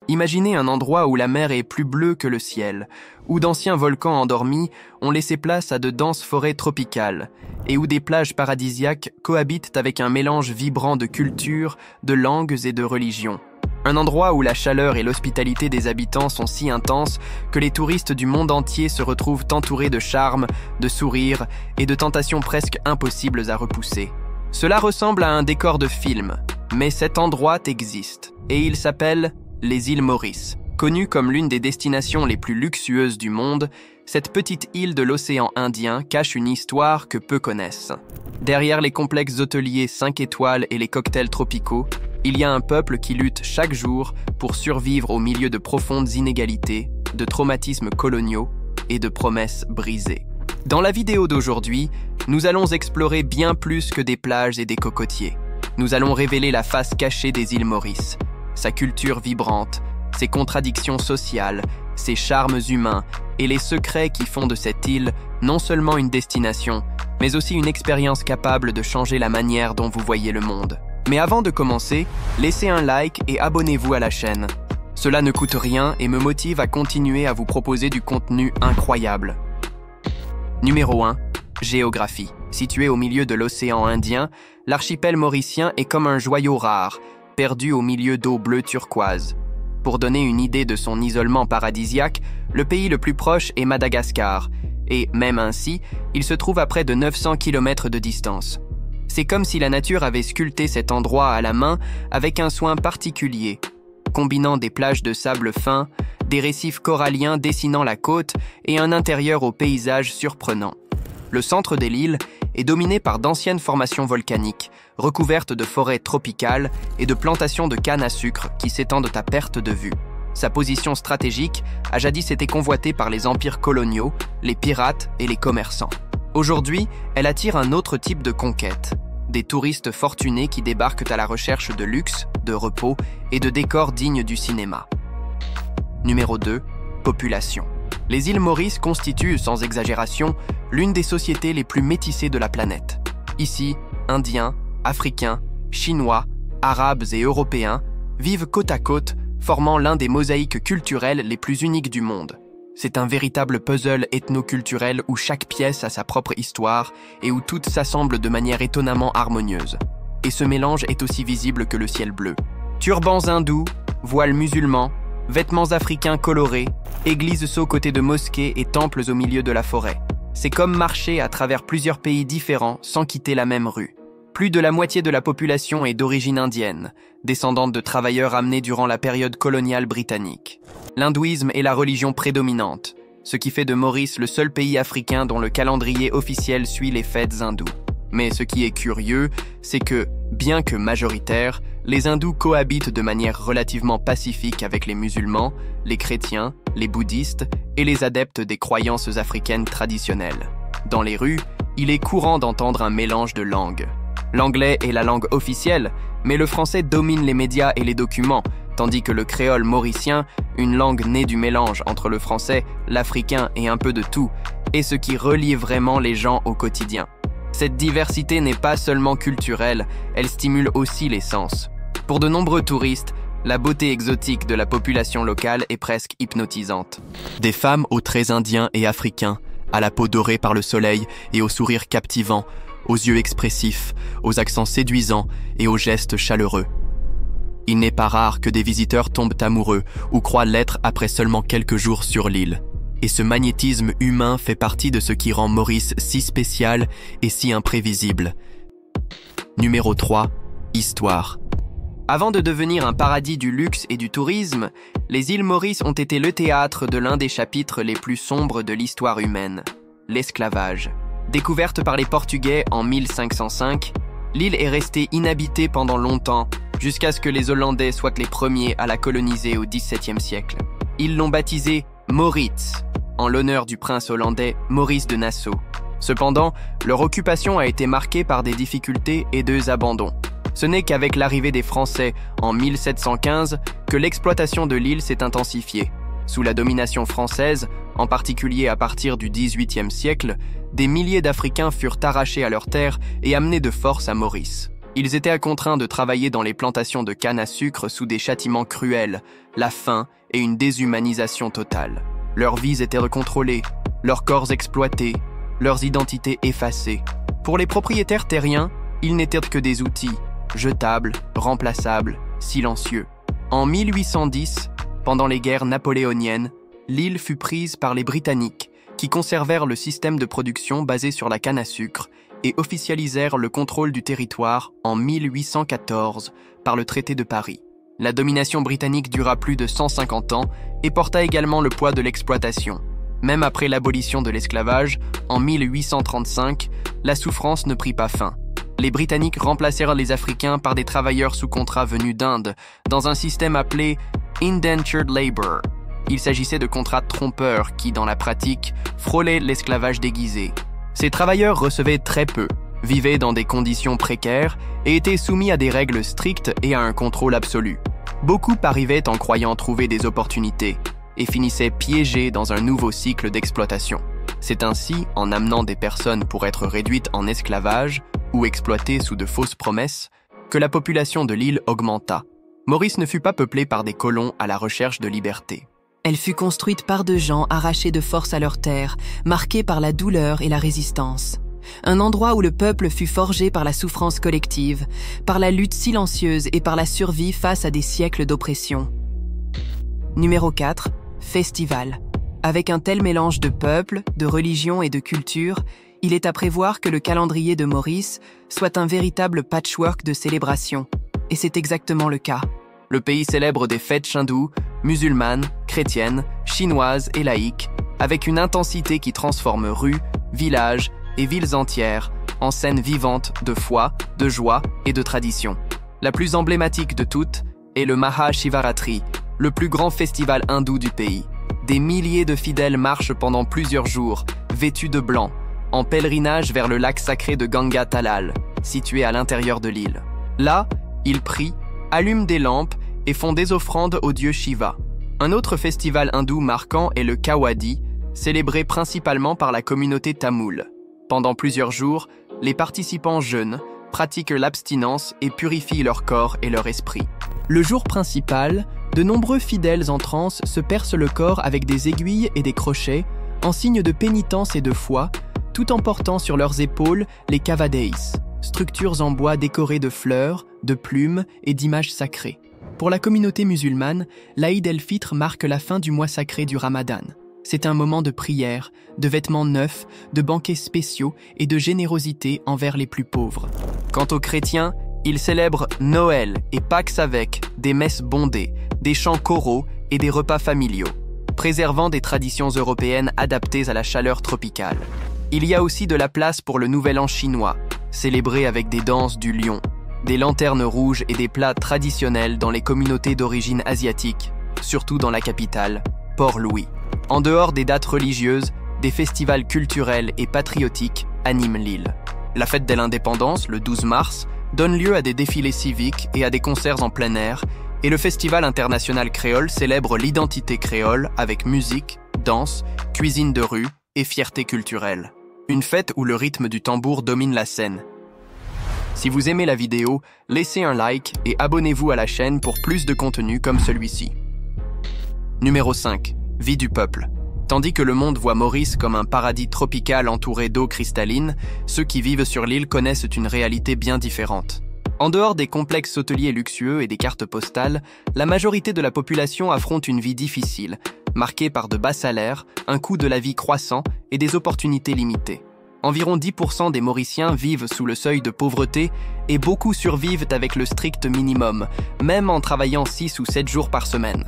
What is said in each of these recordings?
Imaginez un endroit où la mer est plus bleue que le ciel, où d'anciens volcans endormis ont laissé place à de denses forêts tropicales, et où des plages paradisiaques cohabitent avec un mélange vibrant de cultures, de langues et de religions. Un endroit où la chaleur et l'hospitalité des habitants sont si intenses que les touristes du monde entier se retrouvent entourés de charme, de sourires et de tentations presque impossibles à repousser. Cela ressemble à un décor de film, mais cet endroit existe, et il s'appelle les îles Maurice. Connue comme l'une des destinations les plus luxueuses du monde, cette petite île de l'océan Indien cache une histoire que peu connaissent. Derrière les complexes hôteliers 5 étoiles et les cocktails tropicaux, il y a un peuple qui lutte chaque jour pour survivre au milieu de profondes inégalités, de traumatismes coloniaux et de promesses brisées. Dans la vidéo d'aujourd'hui, nous allons explorer bien plus que des plages et des cocotiers. Nous allons révéler la face cachée des îles Maurice, sa culture vibrante, ses contradictions sociales, ses charmes humains et les secrets qui font de cette île non seulement une destination, mais aussi une expérience capable de changer la manière dont vous voyez le monde. Mais avant de commencer, laissez un like et abonnez-vous à la chaîne. Cela ne coûte rien et me motive à continuer à vous proposer du contenu incroyable. Numéro 1. Géographie. Situé au milieu de l'océan Indien, l'archipel mauricien est comme un joyau rare, perdu au milieu d'eau bleu turquoise. Pour donner une idée de son isolement paradisiaque, le pays le plus proche est Madagascar, et même ainsi, il se trouve à près de 900 km de distance. C'est comme si la nature avait sculpté cet endroit à la main avec un soin particulier, combinant des plages de sable fin, des récifs coralliens dessinant la côte et un intérieur au paysage surprenant. Le centre de l'île est dominé par d'anciennes formations volcaniques, recouvertes de forêts tropicales et de plantations de canne à sucre qui s'étendent à perte de vue. Sa position stratégique a jadis été convoitée par les empires coloniaux, les pirates et les commerçants. Aujourd'hui, elle attire un autre type de conquête, des touristes fortunés qui débarquent à la recherche de luxe, de repos et de décors dignes du cinéma. Numéro 2. Population. Les îles Maurice constituent, sans exagération, l'une des sociétés les plus métissées de la planète. Ici, Indiens, Africains, Chinois, Arabes et Européens vivent côte à côte, formant l'un des mosaïques culturelles les plus uniques du monde. C'est un véritable puzzle ethno-culturel où chaque pièce a sa propre histoire et où toutes s'assemblent de manière étonnamment harmonieuse. Et ce mélange est aussi visible que le ciel bleu. Turbans hindous, voiles musulmans, vêtements africains colorés, églises aux côtés de mosquées et temples au milieu de la forêt. C'est comme marcher à travers plusieurs pays différents sans quitter la même rue. Plus de la moitié de la population est d'origine indienne, descendante de travailleurs amenés durant la période coloniale britannique. L'hindouisme est la religion prédominante, ce qui fait de Maurice le seul pays africain dont le calendrier officiel suit les fêtes hindous. Mais ce qui est curieux, c'est que, bien que majoritaires, les hindous cohabitent de manière relativement pacifique avec les musulmans, les chrétiens, les bouddhistes et les adeptes des croyances africaines traditionnelles. Dans les rues, il est courant d'entendre un mélange de langues. L'anglais est la langue officielle, mais le français domine les médias et les documents, tandis que le créole mauricien, une langue née du mélange entre le français, l'africain et un peu de tout, est ce qui relie vraiment les gens au quotidien. Cette diversité n'est pas seulement culturelle, elle stimule aussi les sens. Pour de nombreux touristes, la beauté exotique de la population locale est presque hypnotisante. Des femmes aux traits indiens et africains, à la peau dorée par le soleil et au sourire captivant, aux yeux expressifs, aux accents séduisants et aux gestes chaleureux. Il n'est pas rare que des visiteurs tombent amoureux ou croient l'être après seulement quelques jours sur l'île. Et ce magnétisme humain fait partie de ce qui rend Maurice si spécial et si imprévisible. Numéro 3. Histoire. Avant de devenir un paradis du luxe et du tourisme, les îles Maurice ont été le théâtre de l'un des chapitres les plus sombres de l'histoire humaine, l'esclavage. Découverte par les Portugais en 1505, l'île est restée inhabitée pendant longtemps, jusqu'à ce que les Hollandais soient les premiers à la coloniser au XVIIe siècle. Ils l'ont baptisée Maurits, en l'honneur du prince hollandais Maurice de Nassau. Cependant, leur occupation a été marquée par des difficultés et des abandons. Ce n'est qu'avec l'arrivée des Français en 1715 que l'exploitation de l'île s'est intensifiée. Sous la domination française, en particulier à partir du XVIIIe siècle, des milliers d'Africains furent arrachés à leurs terres et amenés de force à Maurice. Ils étaient contraints de travailler dans les plantations de canne à sucre sous des châtiments cruels, la faim et une déshumanisation totale. Leurs vies étaient recontrôlées, leurs corps exploités, leurs identités effacées. Pour les propriétaires terriens, ils n'étaient que des outils, jetables, remplaçables, silencieux. En 1810, pendant les guerres napoléoniennes, l'île fut prise par les Britanniques, qui conservèrent le système de production basé sur la canne à sucre et officialisèrent le contrôle du territoire en 1814 par le traité de Paris. La domination britannique dura plus de 150 ans et porta également le poids de l'exploitation. Même après l'abolition de l'esclavage, en 1835, la souffrance ne prit pas fin. Les Britanniques remplacèrent les Africains par des travailleurs sous contrat venus d'Inde, dans un système appelé « indentured labor ». Il s'agissait de contrats trompeurs qui, dans la pratique, frôlaient l'esclavage déguisé. Ces travailleurs recevaient très peu, vivaient dans des conditions précaires et étaient soumis à des règles strictes et à un contrôle absolu. Beaucoup arrivaient en croyant trouver des opportunités et finissaient piégés dans un nouveau cycle d'exploitation. C'est ainsi, en amenant des personnes pour être réduites en esclavage ou exploitées sous de fausses promesses, que la population de l'île augmenta. Maurice ne fut pas peuplée par des colons à la recherche de liberté. Elle fut construite par de gens arrachés de force à leur terre, marqués par la douleur et la résistance. Un endroit où le peuple fut forgé par la souffrance collective, par la lutte silencieuse et par la survie face à des siècles d'oppression. Numéro 4. Festival. Avec un tel mélange de peuples, de religions et de cultures, il est à prévoir que le calendrier de Maurice soit un véritable patchwork de célébrations. Et c'est exactement le cas. Le pays célèbre des fêtes hindoues, musulmanes, chrétiennes, chinoises et laïques, avec une intensité qui transforme rues, villages et villes entières en scènes vivantes de foi, de joie et de tradition. La plus emblématique de toutes est le Maha Shivaratri, le plus grand festival hindou du pays. Des milliers de fidèles marchent pendant plusieurs jours, vêtus de blanc, en pèlerinage vers le lac sacré de Ganga Talal, situé à l'intérieur de l'île. Là, ils prient, allument des lampes et font des offrandes au dieu Shiva. Un autre festival hindou marquant est le Kawadi, célébré principalement par la communauté tamoule. Pendant plusieurs jours, les participants jeûnent, pratiquent l'abstinence et purifient leur corps et leur esprit. Le jour principal, de nombreux fidèles en transe se percent le corps avec des aiguilles et des crochets, en signe de pénitence et de foi, tout en portant sur leurs épaules les kavadeis, structures en bois décorées de fleurs, de plumes et d'images sacrées. Pour la communauté musulmane, l'Aïd el-Fitr marque la fin du mois sacré du Ramadan. C'est un moment de prière, de vêtements neufs, de banquets spéciaux et de générosité envers les plus pauvres. Quant aux chrétiens, ils célèbrent Noël et Pâques avec des messes bondées, des chants choraux et des repas familiaux, préservant des traditions européennes adaptées à la chaleur tropicale. Il y a aussi de la place pour le Nouvel An chinois, célébré avec des danses du lion, des lanternes rouges et des plats traditionnels dans les communautés d'origine asiatique, surtout dans la capitale, Port-Louis. En dehors des dates religieuses, des festivals culturels et patriotiques animent l'île. La fête de l'indépendance, le 12 mars, donne lieu à des défilés civiques et à des concerts en plein air, et le Festival international créole célèbre l'identité créole avec musique, danse, cuisine de rue et fierté culturelle. Une fête où le rythme du tambour domine la scène. Si vous aimez la vidéo, laissez un like et abonnez-vous à la chaîne pour plus de contenu comme celui-ci. Numéro 5. Vie du peuple. Tandis que le monde voit Maurice comme un paradis tropical entouré d'eau cristalline, ceux qui vivent sur l'île connaissent une réalité bien différente. En dehors des complexes hôteliers luxueux et des cartes postales, la majorité de la population affronte une vie difficile, marquée par de bas salaires, un coût de la vie croissant et des opportunités limitées. Environ 10% des Mauriciens vivent sous le seuil de pauvreté et beaucoup survivent avec le strict minimum, même en travaillant 6 ou 7 jours par semaine.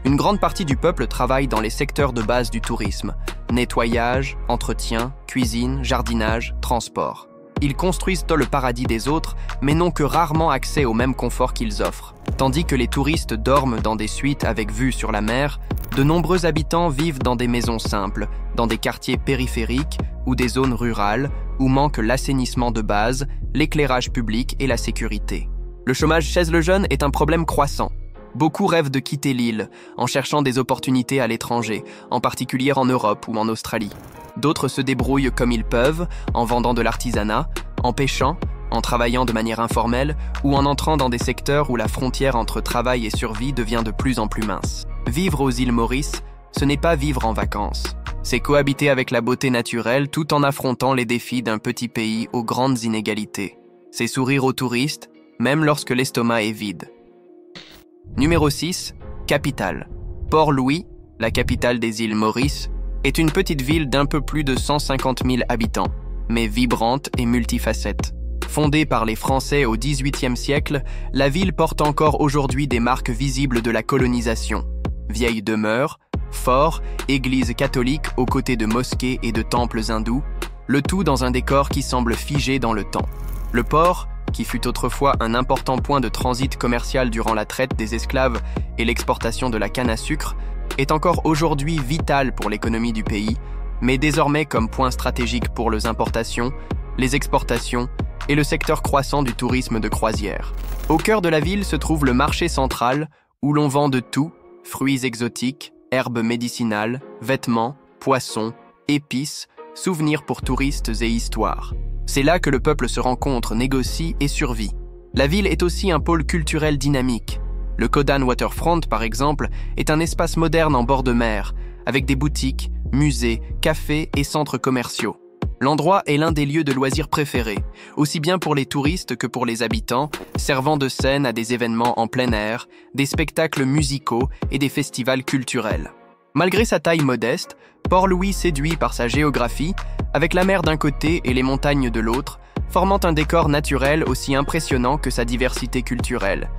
Une grande partie du peuple travaille dans les secteurs de base du tourisme, nettoyage, entretien, cuisine, jardinage, transport. Ils construisent le paradis des autres, mais n'ont que rarement accès au même confort qu'ils offrent. Tandis que les touristes dorment dans des suites avec vue sur la mer, de nombreux habitants vivent dans des maisons simples, dans des quartiers périphériques ou des zones rurales où manque l'assainissement de base, l'éclairage public et la sécurité. Le chômage chez le jeune est un problème croissant. Beaucoup rêvent de quitter l'île, en cherchant des opportunités à l'étranger, en particulier en Europe ou en Australie. D'autres se débrouillent comme ils peuvent, en vendant de l'artisanat, en pêchant, en travaillant de manière informelle ou en entrant dans des secteurs où la frontière entre travail et survie devient de plus en plus mince. Vivre aux îles Maurice, ce n'est pas vivre en vacances. C'est cohabiter avec la beauté naturelle tout en affrontant les défis d'un petit pays aux grandes inégalités. C'est sourire aux touristes, même lorsque l'estomac est vide. Numéro 6, capitale. Port-Louis, la capitale des îles Maurice, est une petite ville d'un peu plus de 150 000 habitants, mais vibrante et multifacette. Fondée par les Français au XVIIIe siècle, la ville porte encore aujourd'hui des marques visibles de la colonisation. Vieilles demeures, forts, églises catholiques aux côtés de mosquées et de temples hindous, le tout dans un décor qui semble figé dans le temps. Le port, qui fut autrefois un important point de transit commercial durant la traite des esclaves et l'exportation de la canne à sucre, est encore aujourd'hui vital pour l'économie du pays, mais désormais comme point stratégique pour les importations, les exportations et le secteur croissant du tourisme de croisière. Au cœur de la ville se trouve le marché central, où l'on vend de tout, fruits exotiques, herbes médicinales, vêtements, poissons, épices, souvenirs pour touristes et histoires. C'est là que le peuple se rencontre, négocie et survit. La ville est aussi un pôle culturel dynamique. Le Codan Waterfront, par exemple, est un espace moderne en bord de mer, avec des boutiques, musées, cafés et centres commerciaux. L'endroit est l'un des lieux de loisirs préférés, aussi bien pour les touristes que pour les habitants, servant de scène à des événements en plein air, des spectacles musicaux et des festivals culturels. Malgré sa taille modeste, Port-Louis séduit par sa géographie, avec la mer d'un côté et les montagnes de l'autre, formant un décor naturel aussi impressionnant que sa diversité culturelle.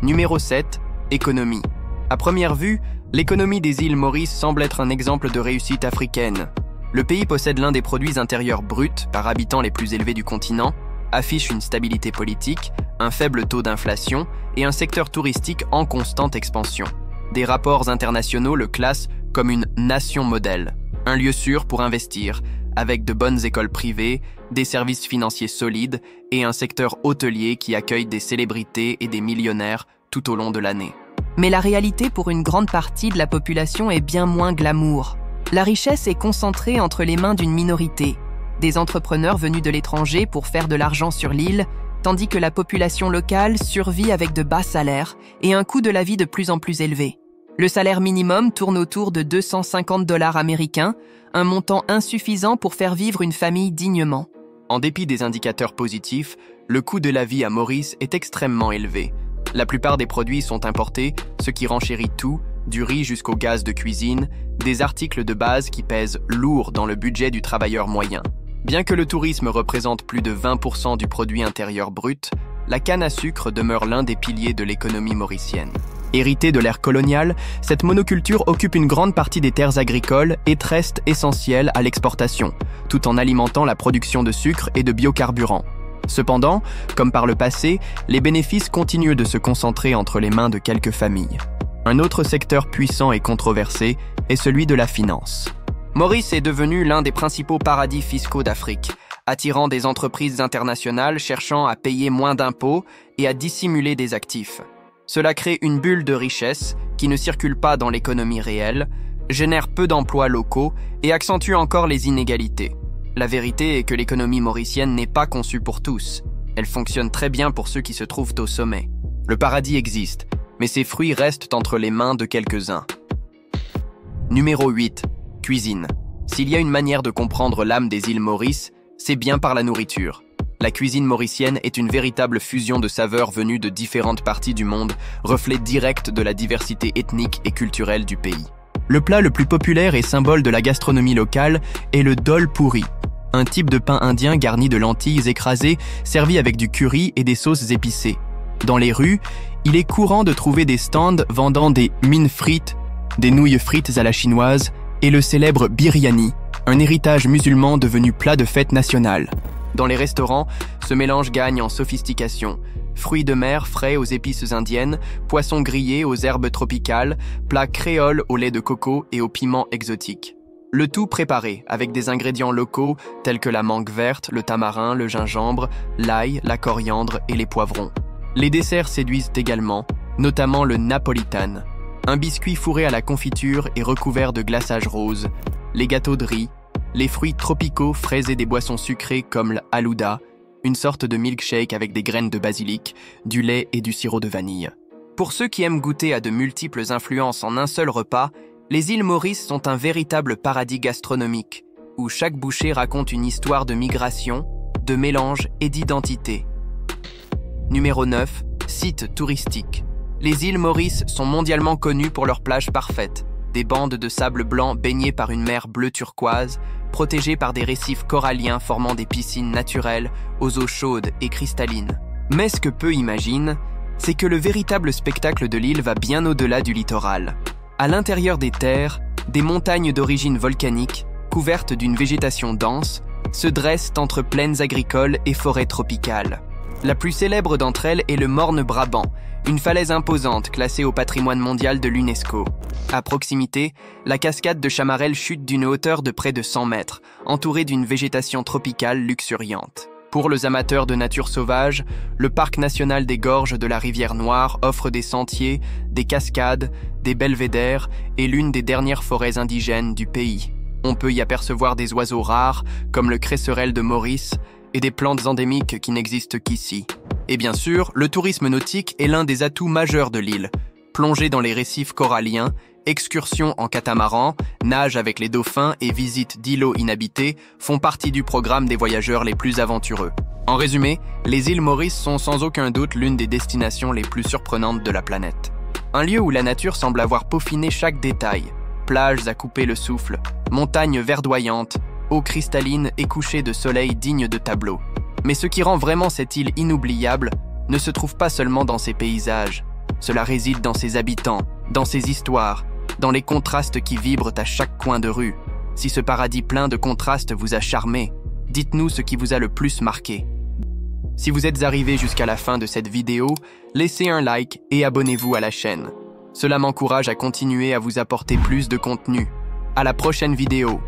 Numéro 7, économie. À première vue, l'économie des îles Maurice semble être un exemple de réussite africaine. Le pays possède l'un des produits intérieurs bruts par habitant les plus élevés du continent, affiche une stabilité politique, un faible taux d'inflation et un secteur touristique en constante expansion. Des rapports internationaux le classent comme une nation modèle, un lieu sûr pour investir, avec de bonnes écoles privées, des services financiers solides et un secteur hôtelier qui accueille des célébrités et des millionnaires tout au long de l'année. Mais la réalité pour une grande partie de la population est bien moins glamour. La richesse est concentrée entre les mains d'une minorité, des entrepreneurs venus de l'étranger pour faire de l'argent sur l'île, tandis que la population locale survit avec de bas salaires et un coût de la vie de plus en plus élevé. Le salaire minimum tourne autour de 250 $ américains, un montant insuffisant pour faire vivre une famille dignement. En dépit des indicateurs positifs, le coût de la vie à Maurice est extrêmement élevé. La plupart des produits sont importés, ce qui renchérit tout, du riz jusqu'au gaz de cuisine, des articles de base qui pèsent lourd dans le budget du travailleur moyen. Bien que le tourisme représente plus de 20% du produit intérieur brut, la canne à sucre demeure l'un des piliers de l'économie mauricienne. Héritée de l'ère coloniale, cette monoculture occupe une grande partie des terres agricoles et reste essentielle à l'exportation, tout en alimentant la production de sucre et de biocarburants. Cependant, comme par le passé, les bénéfices continuent de se concentrer entre les mains de quelques familles. Un autre secteur puissant et controversé est celui de la finance. Maurice est devenu l'un des principaux paradis fiscaux d'Afrique, attirant des entreprises internationales cherchant à payer moins d'impôts et à dissimuler des actifs. Cela crée une bulle de richesse qui ne circule pas dans l'économie réelle, génère peu d'emplois locaux et accentue encore les inégalités. La vérité est que l'économie mauricienne n'est pas conçue pour tous. Elle fonctionne très bien pour ceux qui se trouvent au sommet. Le paradis existe, mais ses fruits restent entre les mains de quelques-uns. Numéro 8. Cuisine. S'il y a une manière de comprendre l'âme des îles Maurice, c'est bien par la nourriture. La cuisine mauricienne est une véritable fusion de saveurs venues de différentes parties du monde, reflet direct de la diversité ethnique et culturelle du pays. Le plat le plus populaire et symbole de la gastronomie locale est le dol pourri, un type de pain indien garni de lentilles écrasées servi avec du curry et des sauces épicées. Dans les rues, il est courant de trouver des stands vendant des mines frites, des nouilles frites à la chinoise et le célèbre biryani, un héritage musulman devenu plat de fête nationale. Dans les restaurants, ce mélange gagne en sophistication. Fruits de mer frais aux épices indiennes, poissons grillés aux herbes tropicales, plats créoles au lait de coco et aux piments exotiques. Le tout préparé avec des ingrédients locaux tels que la mangue verte, le tamarin, le gingembre, l'ail, la coriandre et les poivrons. Les desserts séduisent également, notamment le napolitane, un biscuit fourré à la confiture et recouvert de glaçage rose, les gâteaux de riz, les fruits tropicaux frais et des boissons sucrées comme l'halouda, une sorte de milkshake avec des graines de basilic, du lait et du sirop de vanille. Pour ceux qui aiment goûter à de multiples influences en un seul repas, les îles Maurice sont un véritable paradis gastronomique, où chaque bouchée raconte une histoire de migration, de mélange et d'identité. Numéro 9. Sites touristiques. Les îles Maurice sont mondialement connues pour leurs plages parfaites, des bandes de sable blanc baignées par une mer bleu turquoise, protégées par des récifs coralliens formant des piscines naturelles aux eaux chaudes et cristallines. Mais ce que peu imaginent, c'est que le véritable spectacle de l'île va bien au-delà du littoral. À l'intérieur des terres, des montagnes d'origine volcanique, couvertes d'une végétation dense, se dressent entre plaines agricoles et forêts tropicales. La plus célèbre d'entre elles est le Morne Brabant, une falaise imposante classée au patrimoine mondial de l'UNESCO. À proximité, la cascade de Chamarel chute d'une hauteur de près de 100 mètres, entourée d'une végétation tropicale luxuriante. Pour les amateurs de nature sauvage, le parc national des gorges de la Rivière Noire offre des sentiers, des cascades, des belvédères et l'une des dernières forêts indigènes du pays. On peut y apercevoir des oiseaux rares, comme le cresserelle de Maurice, et des plantes endémiques qui n'existent qu'ici. Et bien sûr, le tourisme nautique est l'un des atouts majeurs de l'île. Plongée dans les récifs coralliens, excursions en catamaran, nage avec les dauphins et visites d'îlots inhabités font partie du programme des voyageurs les plus aventureux. En résumé, les îles Maurice sont sans aucun doute l'une des destinations les plus surprenantes de la planète. Un lieu où la nature semble avoir peaufiné chaque détail. Plages à couper le souffle, montagnes verdoyantes, eau cristalline et couchers de soleil dignes de tableaux. Mais ce qui rend vraiment cette île inoubliable ne se trouve pas seulement dans ses paysages. Cela réside dans ses habitants, dans ses histoires, dans les contrastes qui vibrent à chaque coin de rue. Si ce paradis plein de contrastes vous a charmé, dites-nous ce qui vous a le plus marqué. Si vous êtes arrivé jusqu'à la fin de cette vidéo, laissez un like et abonnez-vous à la chaîne. Cela m'encourage à continuer à vous apporter plus de contenu. À la prochaine vidéo.